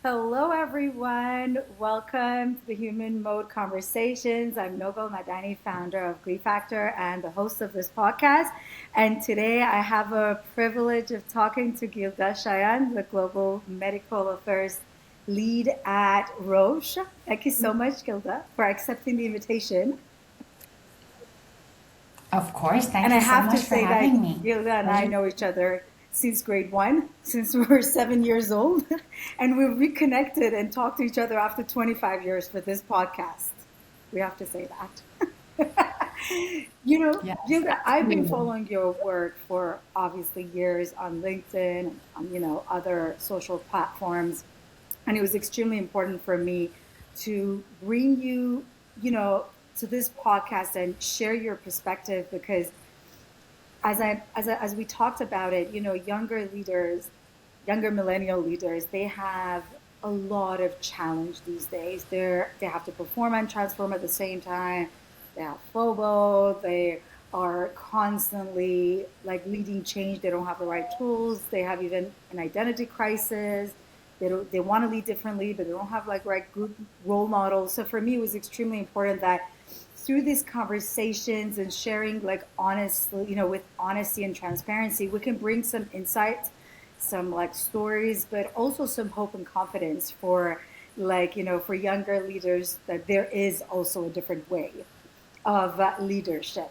Hello, everyone. Welcome to the Human Mode Conversations. I'm Nogol Madani, founder of Glee Factor and the host of this podcast. And today I have a privilege of talking to Gilda Shayan, the Global Medical Affairs lead at Roche. Thank you so much, Gilda, for accepting the invitation. Of course. And Thank I you so have to much for say that having me. Gilda and I Pleasure. know each other since grade one, since we were 7 years old. And we reconnected and talked to each other after 25 years for this podcast. We have to say that. Yes, Gilda, I've been absolutely. following your work for obviously years on LinkedIn and on, other social platforms. And it was extremely important for me to bring you, to this podcast and share your perspective because as we talked about it, younger leaders, younger millennial leaders, they have a lot of challenge these days. They have to perform and transform at the same time. They have FOBO. They are constantly like leading change. They don't have the right tools. They have even an identity crisis. They want to lead differently, but they don't have like right good role models. So for me, it was extremely important that through these conversations and sharing like honestly, with honesty and transparency, we can bring some insights, some like stories, but also some hope and confidence for like, for younger leaders that there is also a different way of leadership.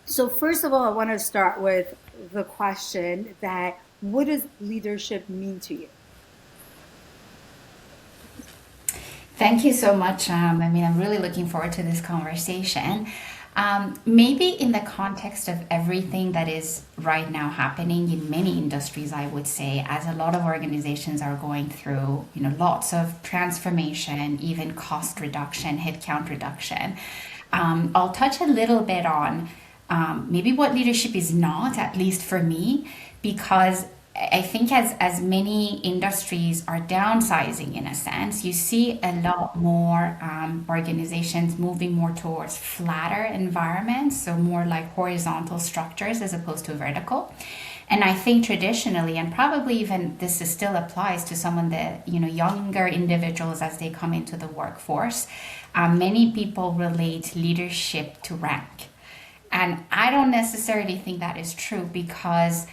So first of all, I want to start with the question that what does leadership mean to you? Thank you so much. I'm really looking forward to this conversation. Maybe in the context of everything that is right now happening in many industries, I would say, as a lot of organizations are going through, lots of transformation, even cost reduction, headcount reduction. I'll touch a little bit on maybe what leadership is not, at least for me, because I think as many industries are downsizing in a sense, you see a lot more organizations moving more towards flatter environments, so more like horizontal structures as opposed to vertical. And I think traditionally, and probably even this is still applies to some of the younger individuals as they come into the workforce, many people relate leadership to rank. And I don't necessarily think that is true because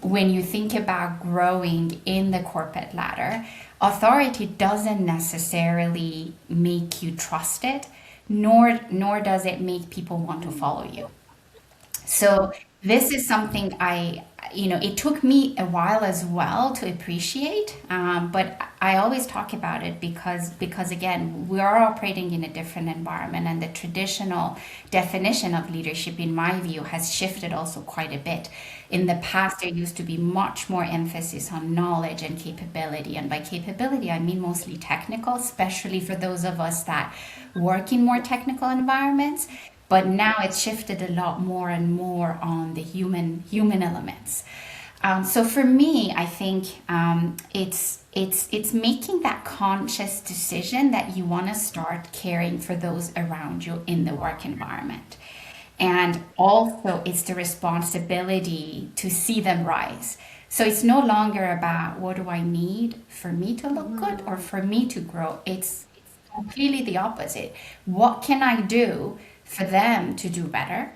when you think about growing in the corporate ladder, authority doesn't necessarily make you trust it, nor does it make people want to follow you. So this is something it took me a while as well to appreciate, but I always talk about it because again, we are operating in a different environment, and the traditional definition of leadership, in my view, has shifted also quite a bit. In the past, there used to be much more emphasis on knowledge and capability, and by capability, I mean mostly technical, especially for those of us that work in more technical environments. But now it's shifted a lot more and more on the human elements. So for me, I think it's making that conscious decision that you want to start caring for those around you in the work environment. And also, it's the responsibility to see them rise. So it's no longer about what do I need for me to look good or Mm-hmm. for me to grow. It's completely the opposite. What can I do for them to do better?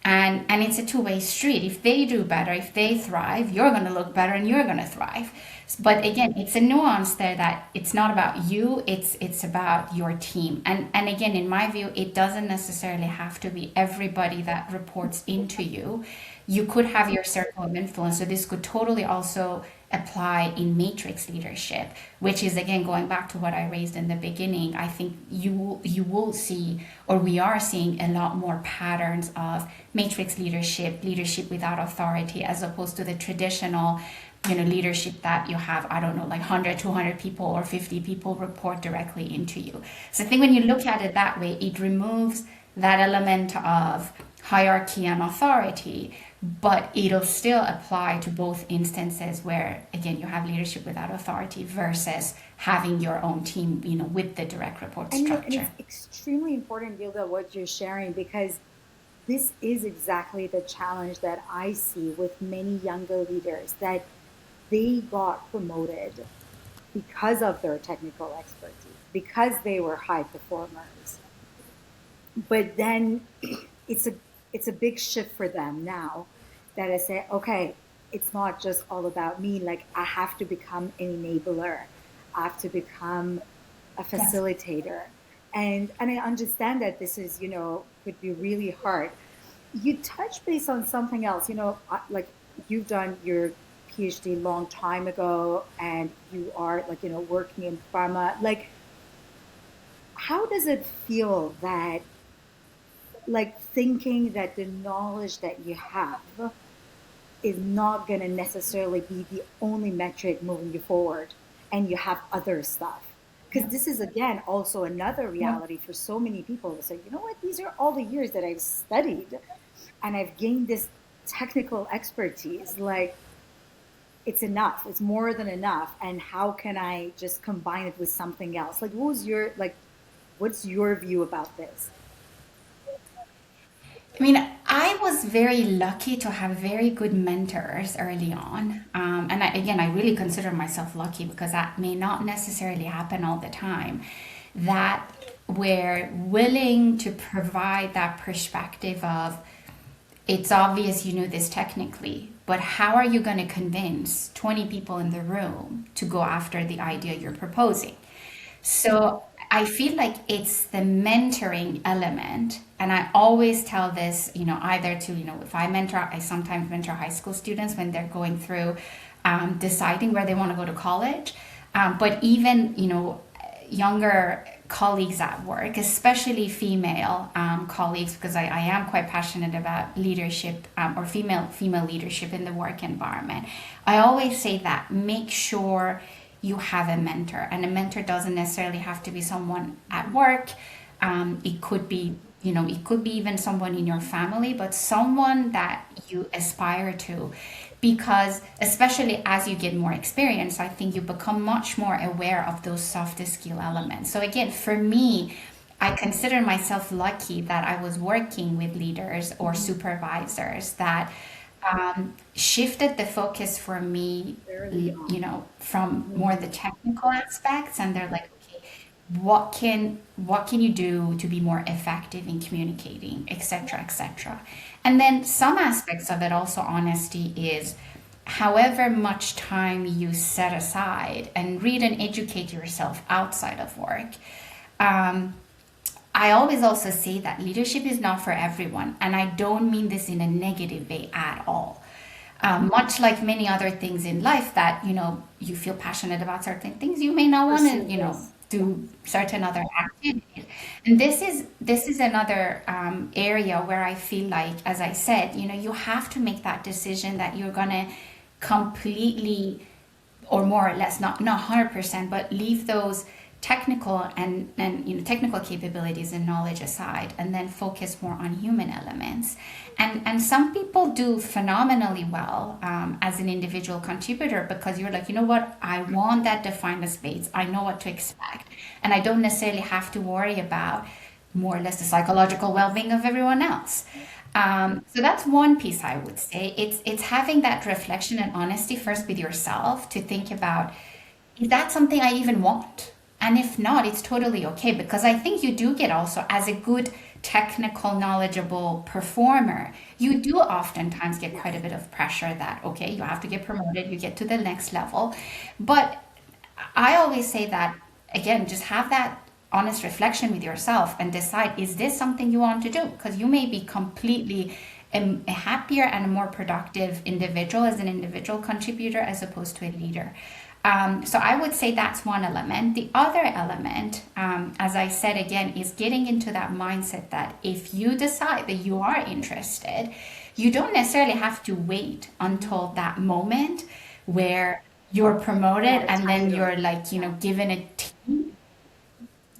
And it's a two-way street. If they do better, if they thrive, you're going to look better and you're going to thrive. But again, it's a nuance there that it's not about you, it's about your team. And again, in my view, it doesn't necessarily have to be everybody that reports into you. You could have your circle of influence. So this could totally also apply in matrix leadership, which is again going back to what I raised in the beginning. I think you will see, or we are seeing, a lot more patterns of matrix leadership, leadership without authority, as opposed to the traditional leadership that you have, I don't know, like 100, 200 people or 50 people report directly into you. So I think when you look at it that way, it removes that element of hierarchy and authority, but it'll still apply to both instances where, again, you have leadership without authority versus having your own team, with the direct report And structure. it's extremely important, Gilda, what you're sharing, because this is exactly the challenge that I see with many younger leaders that they got promoted because of their technical expertise, because they were high performers. But then it's a it's a big shift for them now that I say, okay, it's not just all about me. Like I have to become an enabler. I have to become a Yes. facilitator. And I understand that this is, could be really hard. You touch base on something else, like you've done your PhD long time ago and you are like, working in pharma. Like, how does it feel that like thinking that the knowledge that you have is not going to necessarily be the only metric moving you forward and you have other stuff, because Yeah. this is again also another Yeah. reality for so many people to say, you know what, these are all the years that I've studied and I've gained this technical expertise. Like, it's enough, it's more than enough, and how can I just combine it with something else? Like, what's your view about this? I mean, I was very lucky to have very good mentors early on. And again, I really consider myself lucky because that may not necessarily happen all the time. That were willing to provide that perspective of it's obvious you know this technically, but how are you going to convince 20 people in the room to go after the idea you're proposing? So I feel like it's the mentoring element. And I always tell this, either to, if I mentor, I sometimes mentor high school students when they're going through deciding where they want to go to college. But even, younger colleagues at work, especially female colleagues, because I am quite passionate about leadership or female leadership in the work environment. I always say that make sure you have a mentor, and a mentor doesn't necessarily have to be someone at work. It could be, it could be even someone in your family, but someone that you aspire to, because especially as you get more experience, I think you become much more aware of those soft skill elements. So again, for me, I consider myself lucky that I was working with leaders or Mhm. supervisors that shifted the focus for me, Early on. from more the Mhm. technical aspects, and they're like, okay, what can you do to be more effective in communicating, etc., etc. And then some aspects of it also, honesty is however much time you set aside and read and educate yourself outside of work. um, I always also say that leadership is not for everyone, and I don't mean this in a negative way at all. Much like many other things in life that you feel passionate about certain things, you may not want Pursue, to yes. do certain other activities. And this is another area where I feel like, as I said, you have to make that decision that you're gonna completely, or more or less, not 100%, but leave those technical and technical capabilities and knowledge aside, and then focus more on human elements. And some people do phenomenally well as an individual contributor, because you're like, you know what, I want that defined space, I know what to expect, and I don't necessarily have to worry about more or less the psychological well-being of everyone else. So that's one piece I would say. It's having that reflection and honesty first with yourself to think about, is that something I even want? And if not, it's totally okay, because I think you do get also, as a good technical knowledgeable performer, you do oftentimes get quite a Yes. bit of pressure that okay, you have to get promoted, you get to the next level. But I always say that, again, just have that honest reflection with yourself and decide, is this something you want to do? Because you may be completely a happier and a more productive individual as an individual contributor as opposed to a leader. So I would say that's one element. The other element, as I said again, is getting into that mindset that if you decide that you are interested, you don't necessarily have to wait until that moment where you're promoted Got a and then title. you're like, Yeah. given a team.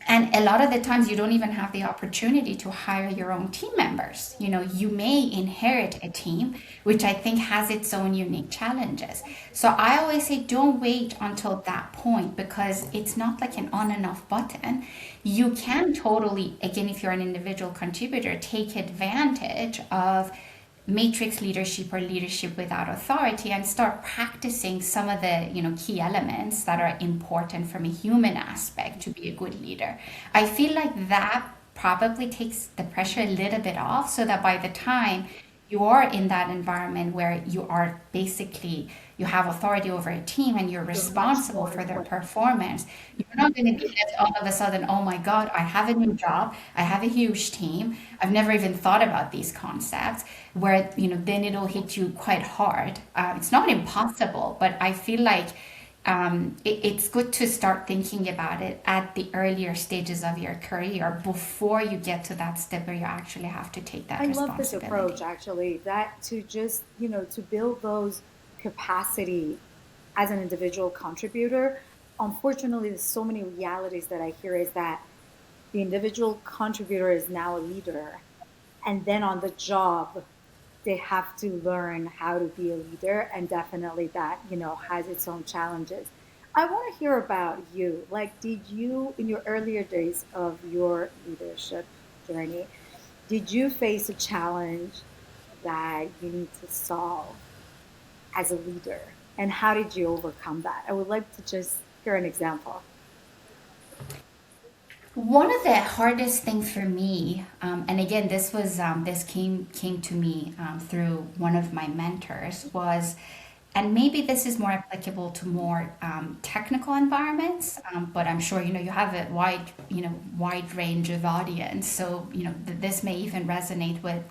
And a lot of the times you don't even have the opportunity to hire your own team members. You may inherit a team, which I think has its own unique challenges. So I always say don't wait until that point, because it's not like an on and off button. You can totally, again, if you're an individual contributor, take advantage of matrix leadership or leadership without authority and start practicing some of the key elements that are important from a human aspect to be a good leader. I feel like that probably takes the pressure a little bit off, so that by the time you are in that environment where you are basically, you have authority over a team and you're You're much responsible more for their equipped. performance, you're not going to be left all of a sudden, oh my god, I have a new job, I have a huge team, I've never even thought about these concepts, where then it'll hit you quite hard. It's not impossible, but I feel like it's good to start thinking about it at the earlier stages of your career before you get to that step where you actually have to take I that love this approach responsibility. actually, that to just, to build those capacity as an individual contributor. Unfortunately, there's so many realities that I hear is that the individual contributor is now a leader, and then on the job, they have to learn how to be a leader, and definitely that, has its own challenges. I want to hear about you. Like, did you, in your earlier days of your leadership journey, did you face a challenge that you need to solve as a leader? And how did you overcome that? I would like to just hear an example. One of the hardest things for me, and again, this came to me through one of my mentors, was, and maybe this is more applicable to more technical environments, but I'm sure you have a wide range of audience, so this may even resonate with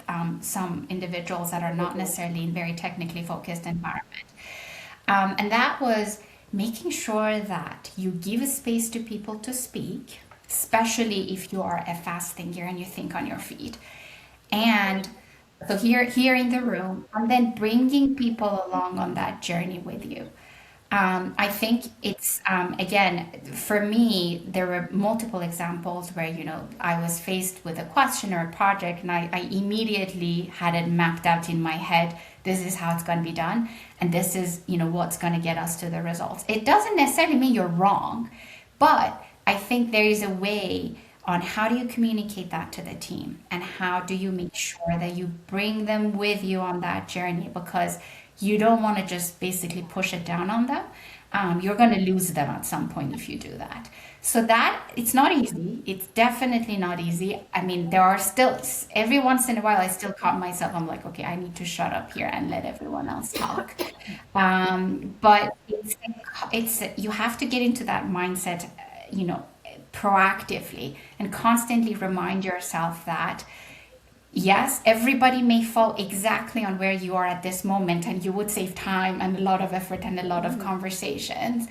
some individuals that are not Individuals. necessarily in very technically focused environment. And that was making sure that you give a space to people to speak, especially if you are a fast thinker and you think on your feet. And so here in the room, and then bringing people along on that journey with you. I think it's again, for me there were multiple examples where I was faced with a question or a project, and I immediately had it mapped out in my head. This is how it's going to be done, and this is what's going to get us to the results. It doesn't necessarily mean you're wrong, but I think there is a way on how do you communicate that to the team, and how do you make sure that you bring them with you on that journey, because you don't want to just basically push it down on them. You're going to lose them at some point if you do that. So that it's not easy. It's definitely not easy. I mean, there are still, every once in a while I still caught myself. I'm like, okay, I need to shut up here and let everyone else talk. But it's you have to get into that mindset, proactively, and constantly remind yourself that yes, everybody may fall exactly on where you are at this moment, and you would save time and a lot of effort and a lot of Mhm. conversations.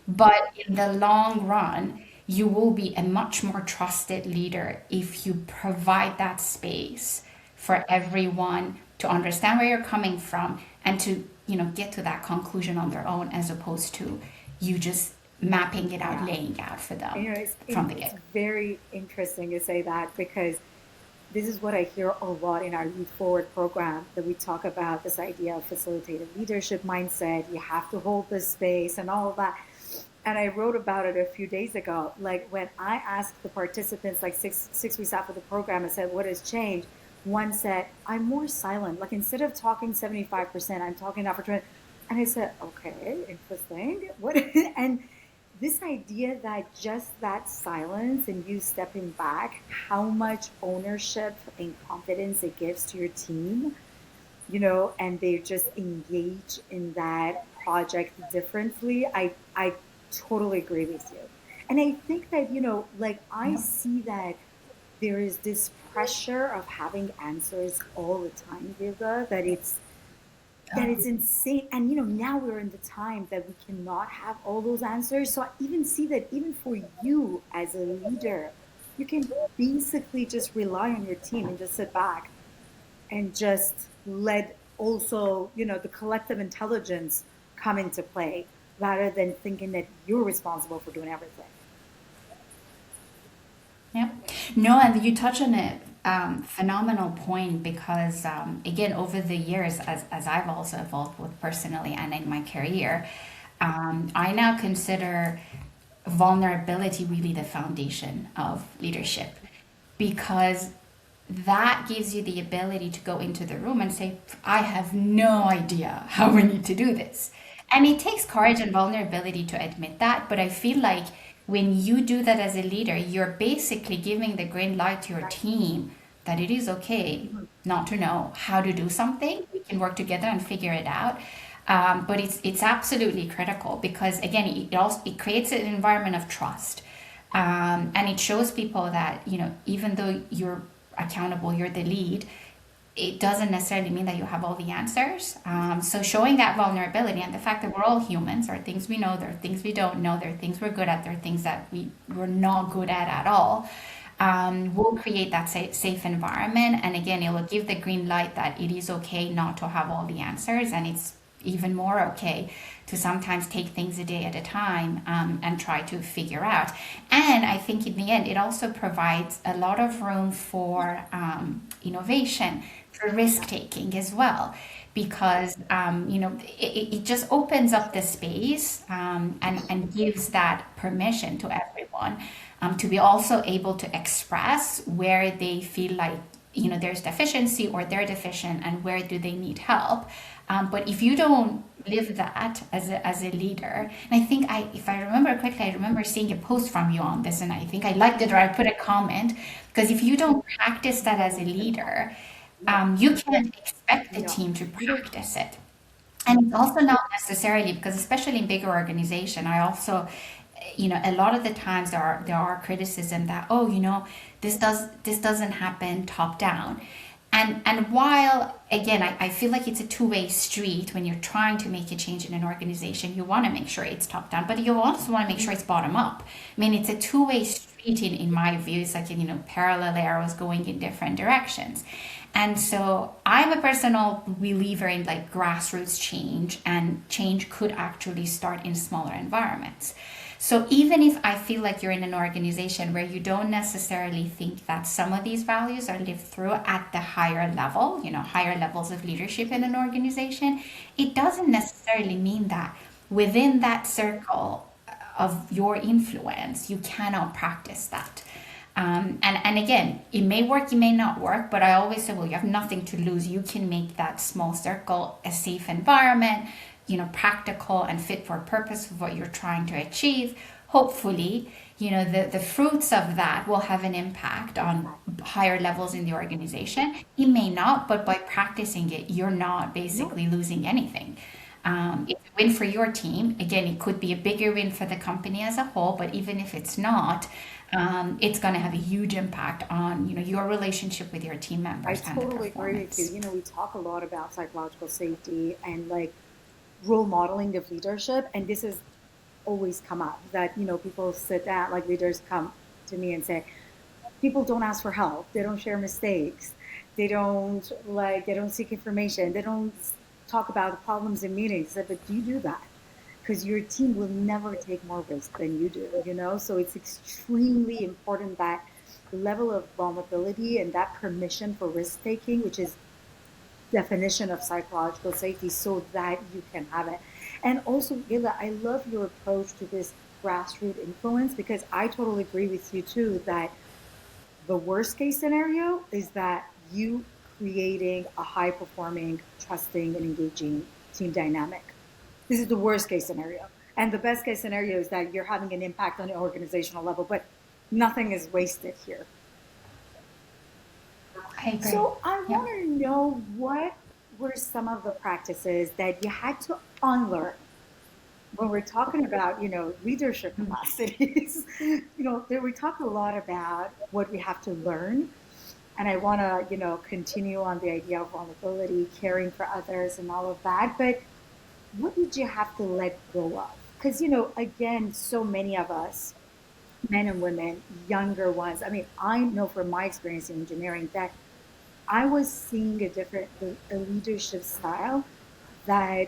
But in the long run, you will be a much more trusted leader if you provide that space for everyone to understand where you're coming from and to, get to that conclusion on their own, as opposed to you just mapping it out, Yeah. laying out for And, them it's from the it's get. very interesting to say that, because this is what I hear a lot in our Lead Forward program, that we talk about this idea of facilitated leadership mindset. You have to hold this space and all of that. And I wrote about it a few days ago. Like, when I asked the participants, like six weeks after the program, I said, "What has changed?" One said, "I'm more silent. Like, instead of talking 75%, I'm talking now for 20." And I said, "Okay, interesting. What?" And this idea that just that silence and you stepping back, how much ownership and confidence it gives to your team, and they just engage in that project differently. I totally agree with you. And I think that, like, I see that there is this pressure of having answers all the time, Gilda, that it's insane. And now we're in the time that we cannot have all those answers. So I even see that even for you as a leader, you can basically just rely on your team and just sit back and just let also, the collective intelligence come into play, rather than thinking that you're responsible for doing everything. Yeah. No, and you touch on a phenomenal point, because, again, over the years, as I've also evolved with personally and in my career, I now consider vulnerability really the foundation of leadership, because that gives you the ability to go into the room and say, I have no idea how we need to do this. And it takes courage and vulnerability to admit that. But I feel like when you do that as a leader, you're basically giving the green light to your Right. team that it is okay Mhm. not to know how to do something. We can work together and figure it out. But it's absolutely critical because again, it creates an environment of trust, and it shows people that even though you're accountable, you're the lead. It doesn't necessarily mean that you have all the answers. So showing that vulnerability and the fact that we're all humans, there are things we know, there are things we don't know, there are things we're good at, there are things that we're not good at all. Will create that safe environment. And again, it will give the green light that it is okay not to have all the answers. And it's even more okay to sometimes take things a day at a time, and try to figure out. And I think in the end, it also provides a lot of room for innovation, for risk Yeah. taking as well. Because it just opens up the space, and gives that permission to everyone, to be also able to express where they feel like there's deficiency or they're deficient and where do they need help. But if you don't live that as a leader, and I think if I remember correctly, I remember seeing a post from you on this, and I think I liked it or I put a comment, because if you don't practice that as a No, that's leader, no, you can't expect the no. team to Leader, practice it. And it's also not necessarily because, especially in bigger organization, I also, a lot of the times there are criticism that, oh, this doesn't happen top down. And while again, I feel like it's a two-way street when you're trying to make a change in an organization, you want to make sure it's top down, but you also want to make sure it's bottom up. I mean, it's a two-way street in my view. It's like parallel arrows going in different directions. And so I'm a personal believer in like grassroots change, and change could actually start in smaller environments. So even if I feel like you're in an organization where you don't necessarily think that some of these values are lived through at the higher level, higher levels of leadership in an organization, it doesn't necessarily mean that within that circle of your influence, you cannot practice that. And again, it may work, it may not work, but I always say, well, you have nothing to lose. You can make that small circle a safe environment, practical and fit for purpose of what you're trying to achieve. Hopefully, the fruits of that will have an impact on exactly. higher levels in the organization. It may not, but by practicing it, you're not No, basically losing anything. It's a win for your team. Again, it could be a bigger win for the company as a whole, but even if it's not, it's going to have a huge impact on your relationship with your team I members and the totally agree with you. performance. We talk a lot about psychological safety and like role modeling of leadership, and this has always come up that people sit down, like leaders come to me and say, people don't ask for help, they don't share mistakes, they don't seek information, they don't talk about the problems in meetings. I said, but you do that because your team will never take more risk than you do. So it's extremely important that level of vulnerability and that permission for risk taking, which is definition of psychological safety, so that you can have it. And also, Gila, I love your approach to this grassroots influence, because I totally agree with you too that the worst case scenario is that you creating a high performing, trusting, and engaging team dynamic. This is the worst case scenario. And the best case scenario is that you're having an impact on an organizational level, but nothing is wasted here. I agree. So I Yep. want to know, what were some of the practices that you had to unlearn when we're talking about, leadership capacities? There we talk a lot about what we have to learn. And I want to, continue on the idea of vulnerability, caring for others, and all of that. But what did you have to let go of? Because, again, so many of us, men and women, younger ones, I mean, I know from my experience in engineering that I was seeing a leadership style that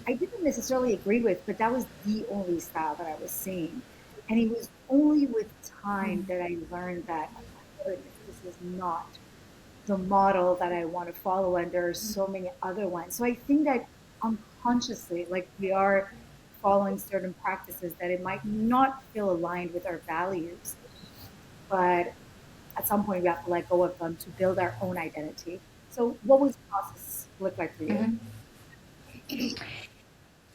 I didn't necessarily agree with, but that was the only style that I was seeing. And it was only with time that I learned that, oh my goodness, this is not the model that I want to follow. And there are so many other ones. So I think that unconsciously, like we are following certain practices that it might not feel aligned with our values, but at some point we have to let go of them to build our own identity. So what was the process look like for you?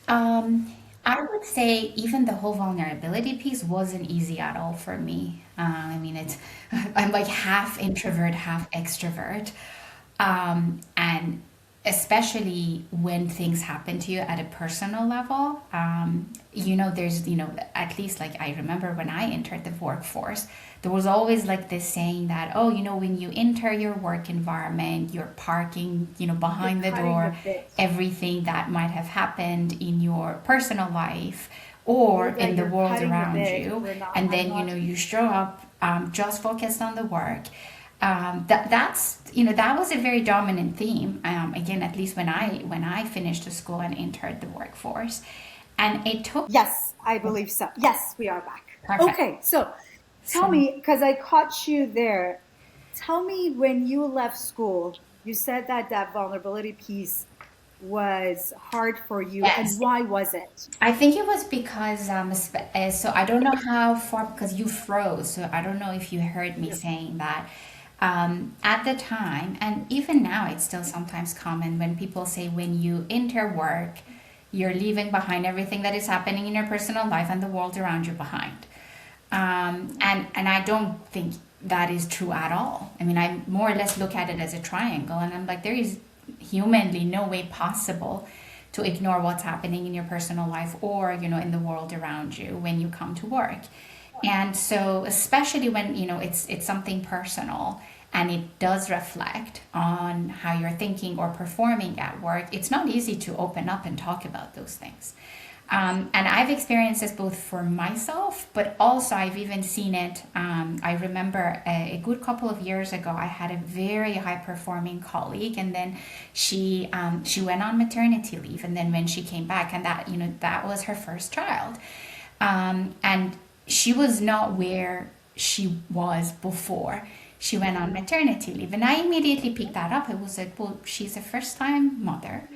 Um, I would say even the whole vulnerability piece wasn't easy at all for me. I mean, it's I'm like half introvert, half extrovert, and especially when things happen to you at a personal level. There's at least like I remember when I entered the workforce, there was always like this saying that, oh, when you enter your work environment, you're parking, You're behind the cutting a door, bit. everything that might have happened in your personal life or Gilda, in the you're world cutting a around bit. you, We're not, and I'm then not. you show up just focused on the work. That was a very dominant theme. Again, at least when I finished the school and entered the workforce, and it took Yes, I believe so. Yes, we are back. perfect. Okay, so tell So me, because I caught you there, tell me when you left school, you said that that vulnerability piece was hard for you, and yes, why was it? I think it was because so I don't know how far because you froze, so I don't know if you heard me Yeah. saying that. At the time, and even now, it's still sometimes common when people say when you enter work, you're leaving behind everything that is happening in your personal life and the world around you behind. And I don't think that is true at all. I mean, I more or less look at it as a triangle, and I'm like, there is humanly no way possible to ignore what's happening in your personal life or in the world around you when you come to work. And so, especially when it's something personal and it does reflect on how you're thinking or performing at work, it's not easy to open up and talk about those things. And I've experienced this both for myself, but also I've even seen it. I remember a good couple of years ago, I had a very high performing colleague, and then she went on maternity leave, and then when she came back, and that was her first child, and she was not where she was before she went on maternity leave. And I immediately picked that up. It was like, well, she's a first time mother.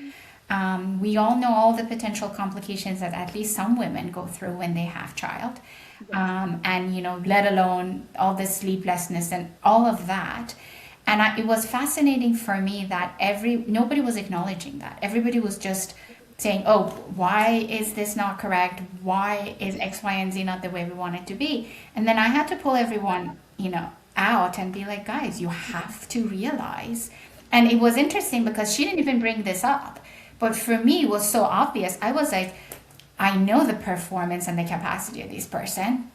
We all know all the potential complications that at least some women go through when they have child. Yes. And let alone all the sleeplessness and all of that. And it was fascinating for me that nobody was acknowledging that. Everybody was just saying, "Oh, why is this not correct? Why is X, Y, and Z not the way we want it to be?" And then I had to pull everyone, out and be like, "Guys, you have to realize." And it was interesting because she didn't even bring this up, but for me, it was so obvious. I was like, I know the performance and the capacity of this person.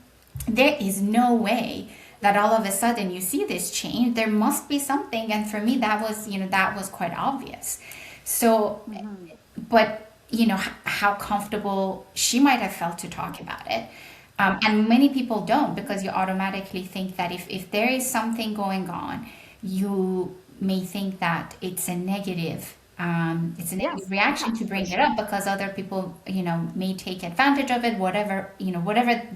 There is no way that all of a sudden you see this change. There must be something, and for me, that was quite obvious. So, Hmm. but how comfortable she might have felt to talk about it. And many people don't because you automatically think that if there is something going on, you may think that it's a negative Yes, reaction yeah, to for bring it sure. up because other people, may take advantage of it, whatever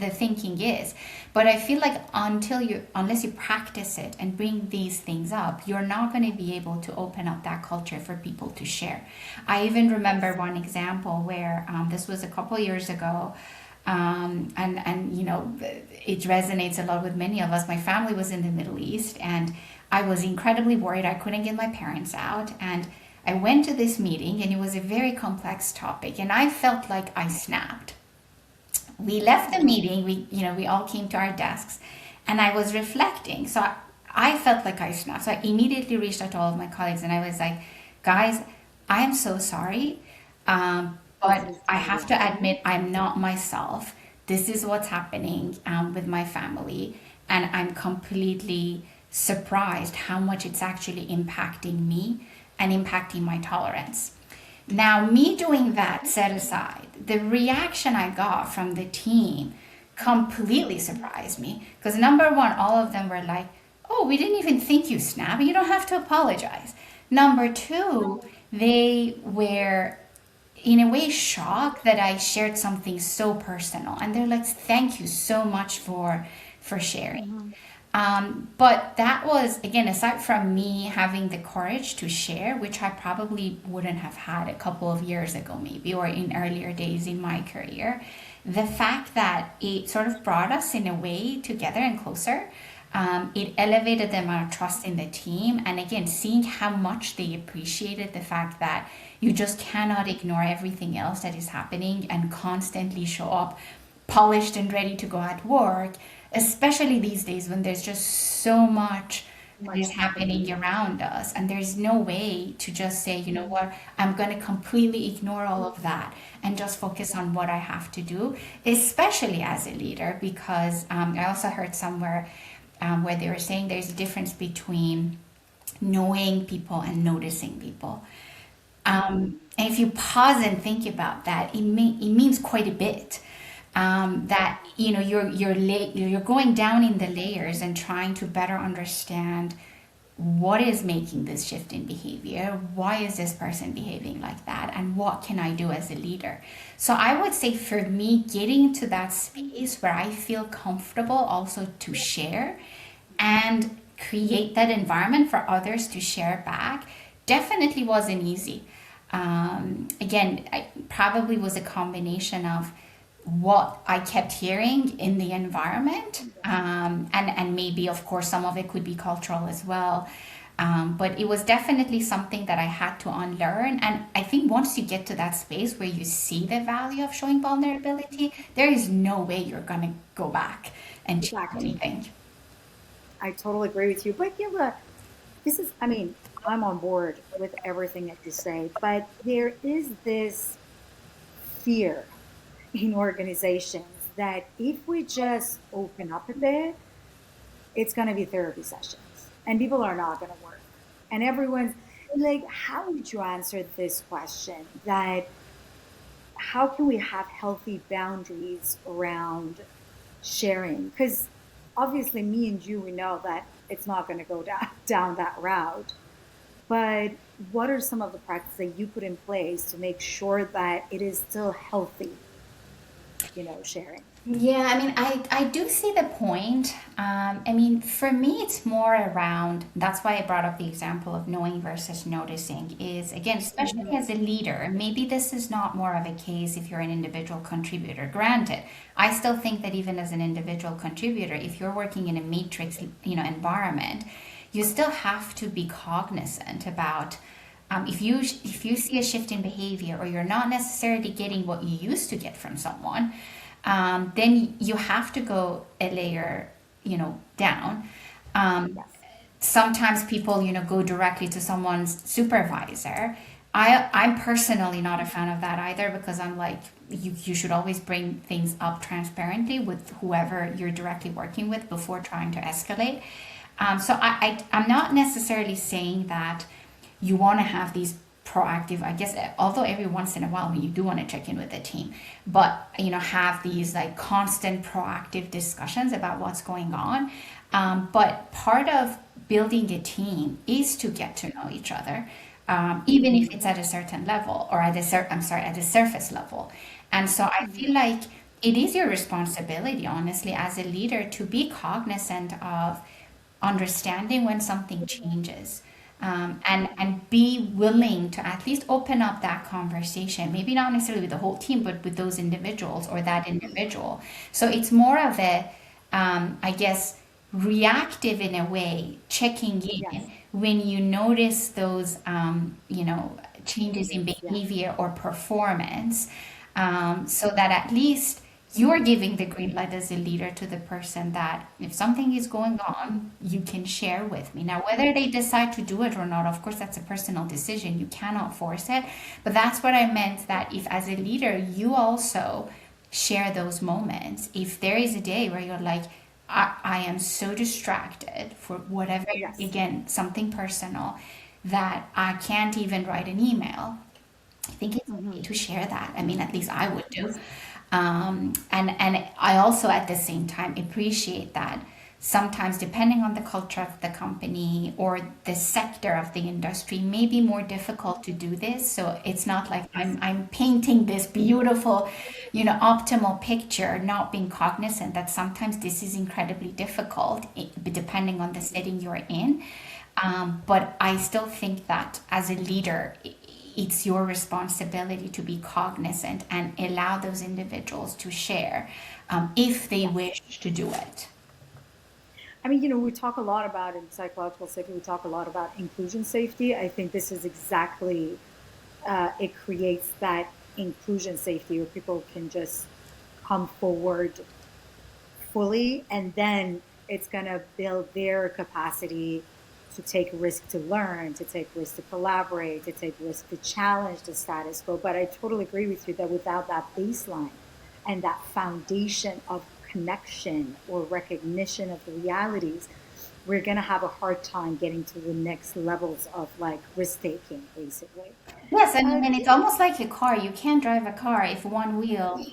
the thinking is. But I feel like unless you practice it and bring these things up, you're not going to be able to open up that culture for people to share. I even remember Yes. one example where this was a couple years ago. And it resonates a lot with many of us. My family was in the Middle East, and I was incredibly worried. I couldn't get my parents out, and I went to this meeting, and it was a very complex topic, and I felt like I snapped. We left the Hmm. meeting. We all came to our desks, and I was reflecting. So I felt like I snapped. So I immediately reached out to all of my colleagues, and I was like, "Guys, I am so sorry, This but is I totally have to okay. admit I'm not myself. This is what's happening with my family, and I'm completely surprised how much it's actually impacting me and impacting my tolerance." Now, me doing that set aside, the reaction I got from the team completely surprised me because number one, all of them were like, "Oh, we didn't even think you snapped. You don't have to apologize." Number two, they were in a way shocked that I shared something so personal, and they're like, "Thank you so much for sharing." Hmm. But that was, again, aside from me having the courage to share, which I probably wouldn't have had a couple of years ago, maybe, or in earlier days in my career, the fact that it sort of brought us in a way together and closer. It elevated the amount of trust in the team. And again, seeing how much they appreciated the fact that you just cannot ignore everything else that is happening and constantly show up polished and ready to go at work, especially these days when there's just so much that is Much happening happening. around us. And there's no way to just say, you know what, I'm going to completely ignore all of that and just focus on what I have to do, especially as a leader, because I also heard somewhere where they were saying there's a difference between knowing people and noticing people. And if you pause and think about that, it means quite a bit. That you know you're going down in the layers and trying to better understand what is making this shift in behavior, why is this person behaving like that, and what can I do as a leader. So I would say for me, getting to that space where I feel comfortable also to share and create that environment for others to share back definitely wasn't easy. Again, I probably was a combination of what I kept hearing in the environment, and maybe, of course, some of it could be cultural as well. But it was definitely something that I had to unlearn. And I think once you get to that space where you see the value of showing vulnerability, there is no way you're going to go back and change Exactly. anything. I totally agree with you. But Gilda, this is, I mean, I'm on board with everything that you say, but there is this fear in organizations that if we just open up a bit, it's going to be therapy sessions and people are not going to work. And everyone's like, how would you answer this question? That how can we have healthy boundaries around sharing? Because obviously, me and you, we know that it's not going to go down that route. But what are some of the practices that you put in place to make sure that it is still healthy, sharing? Yeah, I mean, I do see the point. I mean, for me, it's more around, that's why I brought up the example of knowing versus noticing, is again, especially Hmm. as a leader, maybe this is not more of a case if you're an individual contributor. Granted, I still think that even as an individual contributor, if you're working in a matrix, environment, you still have to be cognizant about if you see a shift in behavior or you're not necessarily getting what you used to get from someone, then you have to go a layer, down. Um, Yes. Sometimes people, go directly to someone's supervisor. I'm personally not a fan of that either because I'm like, you should always bring things up transparently with whoever you're directly working with before trying to escalate. So I'm not necessarily saying that you want to have these proactive, I guess, although every once in a while you do want to check in with the team, but have these like constant proactive discussions about what's going on. But part of building a team is to get to know each other, even if Hmm. it's at a certain level or I'm sorry, at a surface level. And so I feel Hmm. like it is your responsibility, honestly, as a leader, to be cognizant of understanding when something changes, and be willing to at least open up that conversation, maybe not necessarily with the whole team but with those individuals or that individual. So it's more of a, I guess, reactive in a way, checking in Yes. when you notice those changes in Changes. Yeah. behavior or performance, so that at least you're giving the green light as a leader to the person that if something is going on, you can share with me. Now, whether they decide to do it or not, of course, that's a personal decision. You cannot force it. But that's what I meant, that if as a leader, you also share those moments. If there is a day where you're like, I am so distracted for whatever, Yes. again, something personal, that I can't even write an email, I think it's okay Hmm. to share that. I mean, at least I would do. Yes. And I also at the same time appreciate that sometimes, depending on the culture of the company or the sector of the industry, may be more difficult to do this. So it's not like Yes. I'm painting this beautiful, optimal picture, not being cognizant that sometimes this is incredibly difficult, depending on the setting you're in. But I still think that as a leader, it's your responsibility to be cognizant and allow those individuals to share, if they Yes. wish to do it. I mean, you know, we talk a lot about in psychological safety, we talk a lot about inclusion safety. I think this is exactly, it creates that inclusion safety where people can just come forward fully, and then it's going to build their capacity to take risk, to learn, to take risk, to collaborate, to take risk, to challenge the status quo. But I totally agree with you that without that baseline and that foundation of connection or recognition of the realities, we're going to have a hard time getting to the next levels of like risk taking, basically. Yes, and I uh, mean it's almost like a car. You can't drive a car if one wheel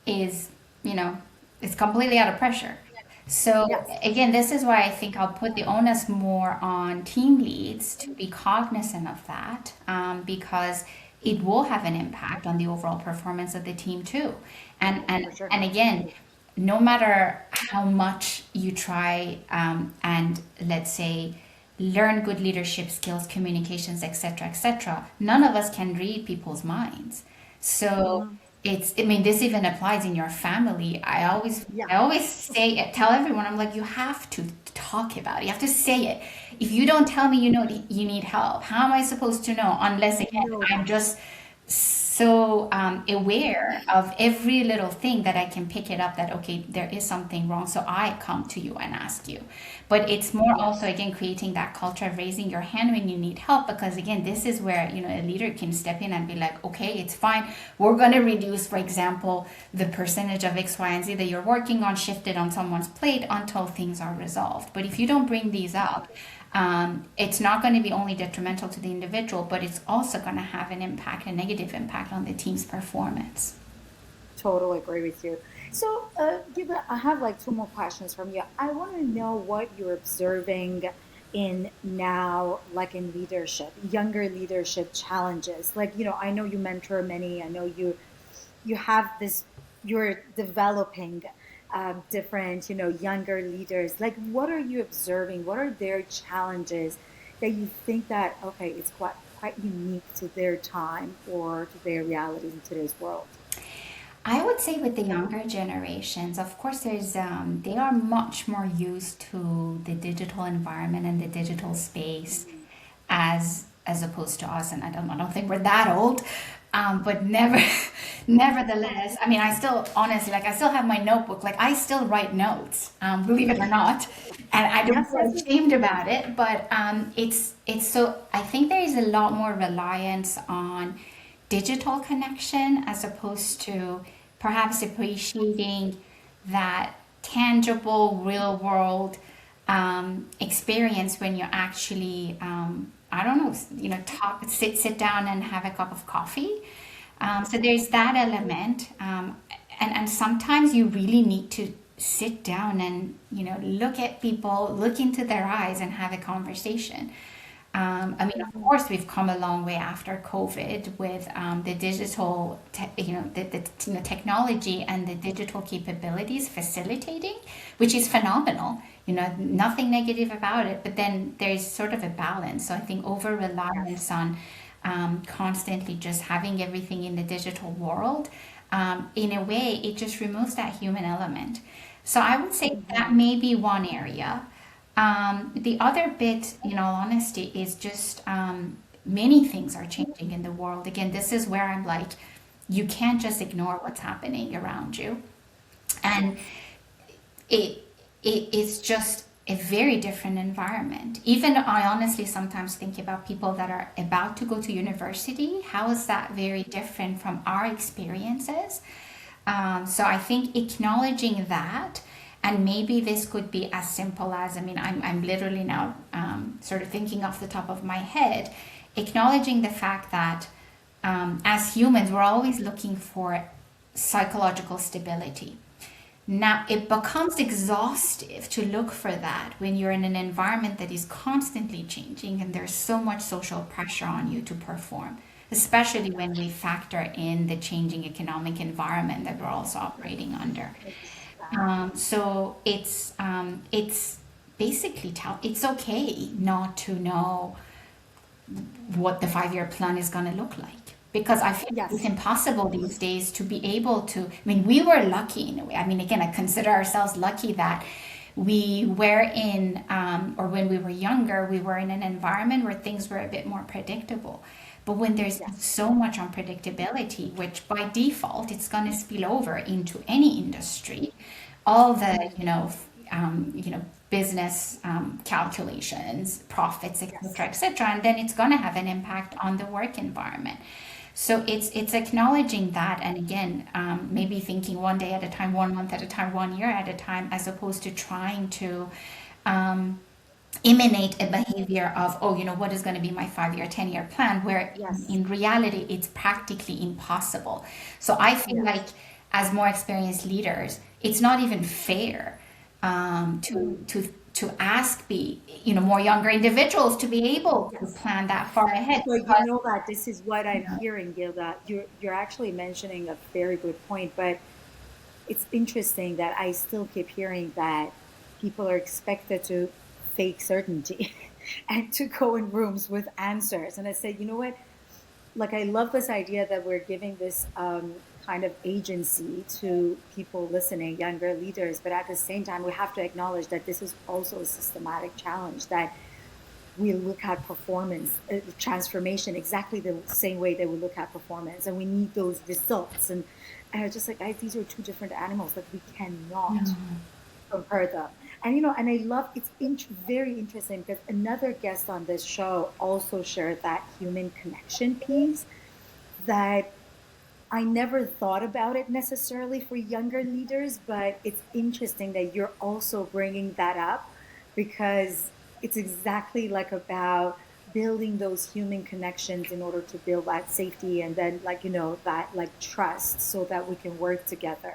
is, you know, it's completely out of pressure. So yes. again, this is why I think I'll put the onus more on team leads to be cognizant of that, because it will have an impact on the overall performance of the team too. And and For sure. and again, no matter how much you try, and let's say learn good leadership skills, communications, etc., etc., none of us can read people's minds. So Mhm. it's, I mean, this even applies in your family. Yeah. I always say, tell everyone, I'm like, you have to talk about it. You have to say it. If you don't tell me, you know, you need help, how am I supposed to know? Unless, again, No. I'm just so aware of every little thing that I can pick it up that, okay, there is something wrong. So I come to you and ask you. But it's more also, Yes. again, creating that culture of raising your hand when you need help. Because, again, this is where, you know, a leader can step in and be like, okay, it's fine. We're going to reduce, for example, the percentage of X, Y, and Z that you're working on, shift it on someone's plate until things are resolved. But if you don't bring these up, it's not going to be only detrimental to the individual, but it's also going to have an impact, a negative impact on the team's performance. Totally agree with you. So, Gilda, I have like two more questions from you. I want to know what you're observing in now, like in leadership, younger leadership challenges. Like, you know, I know you mentor many. I know you have this. You're developing different, you know, younger leaders. Like, what are you observing? What are their challenges that you think that okay, it's quite unique to their time or to their realities in today's world? I would say with the younger generations, of course, they are much more used to the digital environment and the digital space Mhm. as opposed to us. And I don't think we're that old, but never, nevertheless, I mean, I still honestly like I still have my notebook. Like I still write notes, believe it or not, and I don't Yes, feel yes, yes. ashamed about it. But it's so I think there is a lot more reliance on digital connection as opposed to perhaps appreciating that tangible real world experience when you actually I don't know, you know, talk, sit down and have a cup of coffee. So there's that element, and sometimes you really need to sit down and, you know, look at people, look into their eyes, and have a conversation. I mean, of Mhm. course, we've come a long way after COVID with the digital, you know, you know, technology and the digital capabilities facilitating, which is phenomenal. You know, nothing negative about it. But then there's sort of a balance. So I think over Yes. reliance on constantly just having everything in the digital world, in a way, it just removes that human element. So I would say that Mhm. may be one area. The other bit, in all honesty, is just many things are changing in the world. Again, this is where I'm like, you can't just ignore what's happening around you. And Yes. it it is just a very different environment. Even I honestly sometimes think about people that are about to go to university. How is that very different from our experiences? So I think acknowledging that, and maybe this could be as simple as, I mean, I'm literally now sort of thinking off the top of my head, acknowledging the fact that as humans, we're always looking for psychological stability. Now, it becomes exhaustive to look for that when you're in an environment that is constantly changing and there's so much social pressure on you to perform, especially when we factor in the changing economic environment that we're also operating under. Exactly. So it's basically it's okay not to know what the 5 year plan is going to look like. Because I feel it's Yes. impossible these days to be able to. I mean, we were lucky in a way. I mean, again, I consider ourselves lucky that We were in, or when we were younger, we were in an environment where things were a bit more predictable. But when there's Yes. so much unpredictability, which by default it's going to spill over into any industry, all the business calculations, profits, Yes. etc., etc., and then it's going to have an impact on the work environment. So it's acknowledging that, and again, maybe thinking one day at a time, 1 month at a time, 1 year at a time, as opposed to trying to um, emanate a behavior of, oh, what is going to be my 5 year, 10 year plan, where Yes. in reality it's practically impossible. So I feel like Yes. as more experienced leaders, it's not even fair Mhm. to ask more younger individuals to be able to Yes. plan that far ahead. But you know that this is what I'm Because, hearing, Gilda. You're actually mentioning a very good point, but it's interesting that I still keep hearing that people are expected to fake certainty and to go in rooms with answers. And I said, you know what? Like, I love this idea that we're giving this kind of agency to people listening, younger leaders, but at the same time, we have to acknowledge that this is also a systematic challenge that we look at performance transformation exactly the same way that we look at performance, and we need those results. And I was just like, guys, these are two different animals that we cannot compare them. And and I love very interesting because another guest on this show also shared that human connection piece that I never thought about it necessarily for younger leaders, but it's interesting that you're also bringing that up because it's exactly like about building those human connections in order to build that safety and then like that like trust so that we can work together.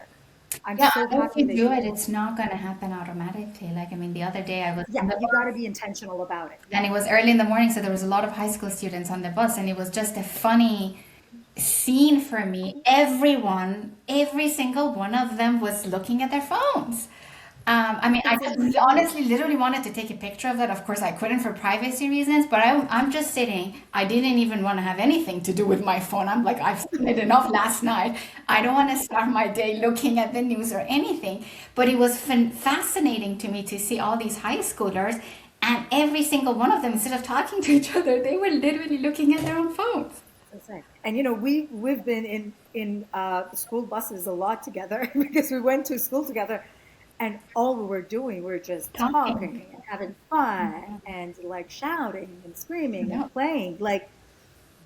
I'm yeah, so if happy you that do you it, also, it's not going to happen automatically. Like, I mean, the other day I was yeah, on the you got to bus be intentional about it. Yeah. and it was early in the morning, so there was a lot of high school students on the bus, and it was just a funny scene for me. Everyone, every single one of them was looking at their phones. I mean, I It's just interesting. honestly literally wanted to take a picture of it. Of course, I couldn't for privacy reasons, but I'm just sitting. I didn't even want to have anything to do with my phone. I'm like, I've seen it enough last night. I don't want to start my day looking at the news or anything. But it was fascinating to me to see all these high schoolers, and every single one of them, instead of talking to each other, they were literally looking at their own phones. That's right. And we've been in school buses a lot together because we went to school together, and all we were doing, we were just Talking. talking and having fun and like shouting and screaming and Yep. playing. Like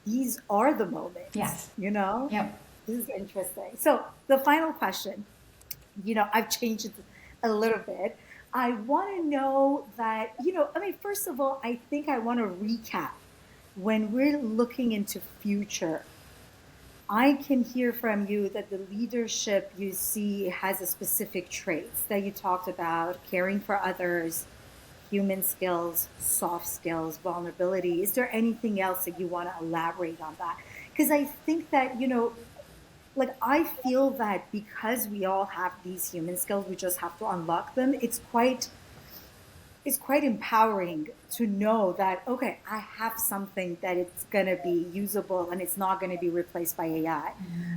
these are the moments, Yes. you know? Yep. This is interesting. So the final question, I've changed it a little bit. I want to know that, I mean, first of all, I think I want to recap when we're looking into future. I can hear from you that the leadership you see has a specific traits that you talked about, caring for others, human skills, soft skills, vulnerability. Is there anything else that you want to elaborate on that? Because I think that, like I feel that because we all have these human skills, we just have to unlock them. It's quite empowering to know that okay, I have something that it's going to be usable and it's not going to be replaced by AI.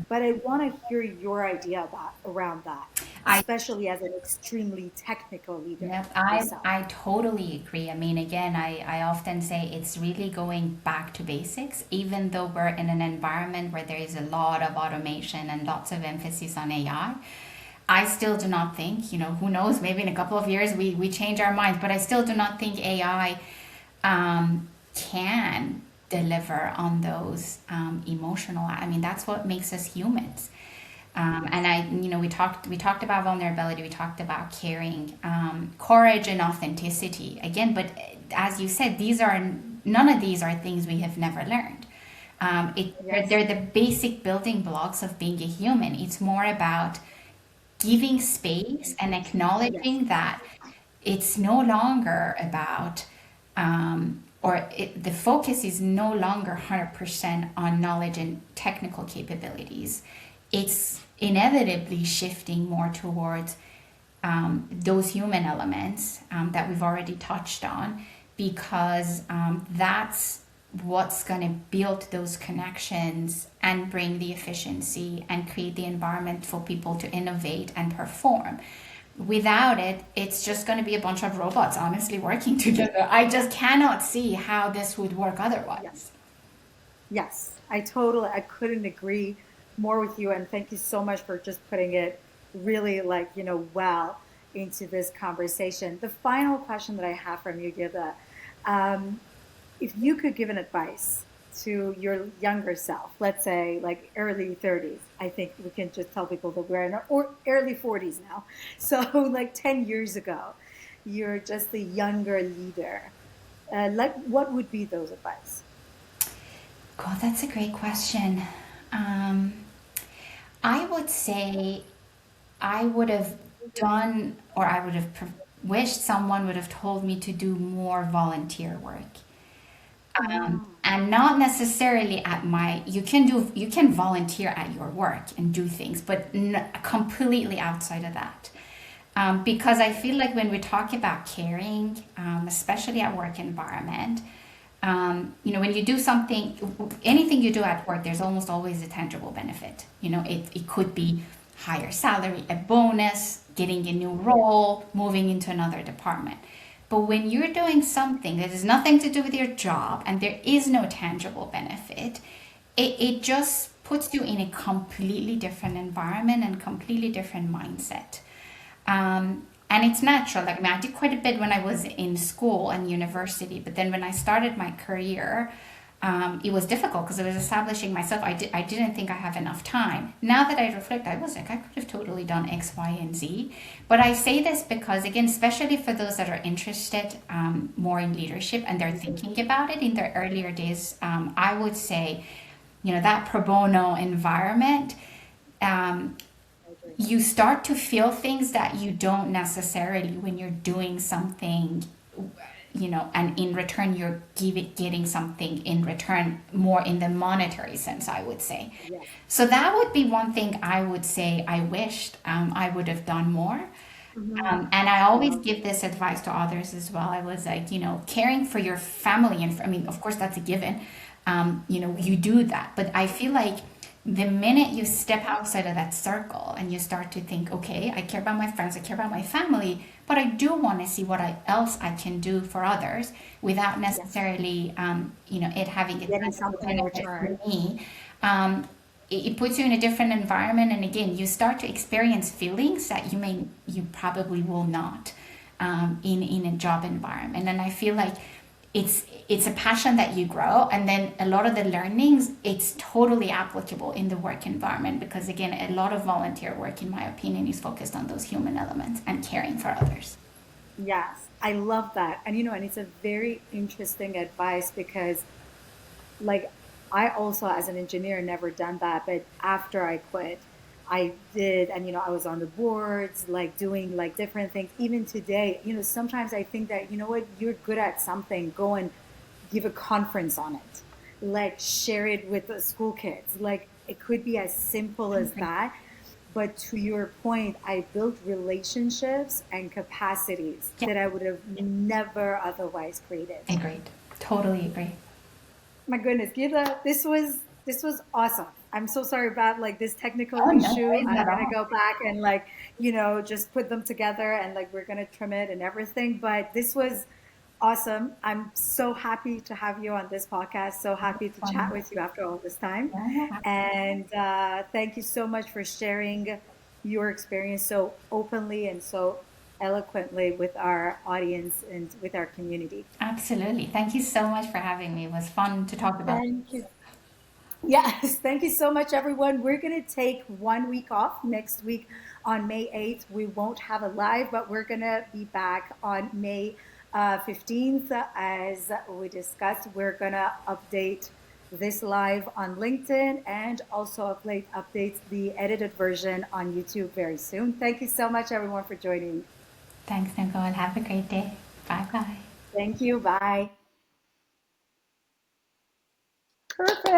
But I want to hear your idea about around that, I especially as an extremely technical leader Yep, I yourself. I totally agree. I mean, again, I often say it's really going back to basics, even though we're in an environment where there is a lot of automation and lots of emphasis on AI. I still do not think, who knows, maybe in a couple of years we change our minds, but I still do not think AI can deliver on those emotional. I mean, that's what makes us humans. And Yes. we talked about vulnerability, we talked about caring, courage, and authenticity again. But as you said, none of these are things we have never learned. Yes. They're the basic building blocks of being a human. It's more about giving space and Yes. acknowledging that it's no longer about the focus is no longer 100% on knowledge and technical capabilities. It's inevitably shifting more towards those human elements that we've already touched on, because that's what's going to build those connections and bring the efficiency and create the environment for people to innovate and perform. Without it, it's just going to be a bunch of robots honestly working together. I just cannot see how this would work otherwise. Yes. Yes, I couldn't agree more with you. And thank you so much for just putting it really like, well into this conversation. The final question that I have from you, Gilda, um, if you could give an advice to your younger self, let's say like early 30s, I think we can just tell people that we're in our or early 40s now. So like 10 years ago, you're just a younger leader. Like what would be those advice? God, that's a great question. Um, I would say I would have done, or I would have wished someone would have told me to do more volunteer work. Mm, And not necessarily at my, you can volunteer at your work and do things, but completely outside of that. Because I feel like when we talk about caring, especially at work environment, when you do something, anything you do at work, there's almost always a tangible benefit. It could be higher salary, a bonus, getting a new yeah, role, moving into another department. But when you're doing something that has nothing to do with your job and there is no tangible benefit, it just puts you in a completely different environment and completely different mindset. And it's natural. Like, I mean, I did quite a bit when I was in school and university, but then when I started my career, it was difficult because I was establishing myself. I didn't think I have enough time. Now that I reflect, I was like, I could have totally done X, Y, and Z. But I say this because, again, especially for those that are interested more in leadership and they're thinking about it in their earlier days, I would say, that pro bono environment. Um, I agree. you start to feel things that you don't necessarily when you're doing something, and in return you're getting something in return more in the monetary sense, I would say. Yes. So that would be one thing I would say I wished I would have done more. Hmm. And I I always love give this advice to others as well. I was like, caring for your family, and I mean, of course, that's a given. You do that. But I feel like the minute you step outside of that circle and you start to think, okay, I care about my friends, I care about my family, but I do want to see what else I can do for others without yes. necessarily, it having a Getting tangible something in benefit for return. me. It puts you in a different environment, and again you start to experience feelings that you probably will not in a job environment. And I feel like it's a passion that you grow, and then a lot of the learnings, it's totally applicable in the work environment, because again a lot of volunteer work in my opinion is focused on those human elements and caring for others. Yes, I love that. And it's a very interesting advice because like I also as an engineer never done that, but after I quit, I did, and I was on the boards, like doing like different things. Even today, sometimes I think that what, you're good at something, go and give a conference on it, like share it with the school kids. Like it could be as simple as that. But to your point, I built relationships and capacities Yeah, that I would have never otherwise created. agreed, totally agree. My goodness, Gila, this was awesome. I'm so sorry about like this technical Oh, no issue. worries I'm at gonna all. go back and like, just put them together and like we're gonna trim it and everything. But this was awesome. I'm so happy to have you on this podcast. So happy to chat Fun. with you after all this time. Yeah, absolutely. And thank you so much for sharing your experience so openly and so eloquently with our audience and with our community. Absolutely. Thank you so much for having me. It was fun to talk about Thank this. you. Yes, thank you so much, everyone. We're going to take 1 week off next week on May 8th. We won't have a live, but we're going to be back on May 15th. As we discussed, we're going to update this live on LinkedIn and also update the edited version on YouTube very soon. Thank you so much, everyone, for joining. Thanks, Nicole. Have a great day. Bye bye. Thank you. Bye.